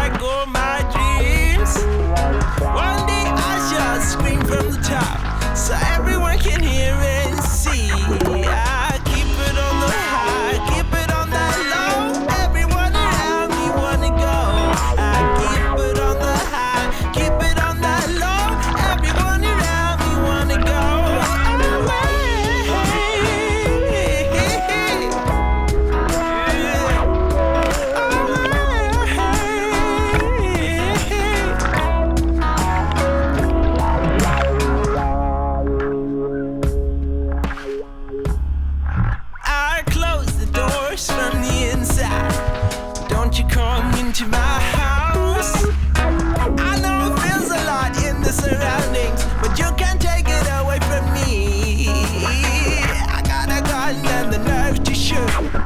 like all my dreams. One day I shall scream from the top, so everyone can hear and see. I keep it on the high, keep it on that low. Everyone around me wanna go. I keep it on the high, keep it on that low. Everyone around me wanna go. I close the doors from the inside. Don't you come into my house. I know it feels a lot in the surroundings, but you can't take it away from me. I got a gun and the nerve to shoot.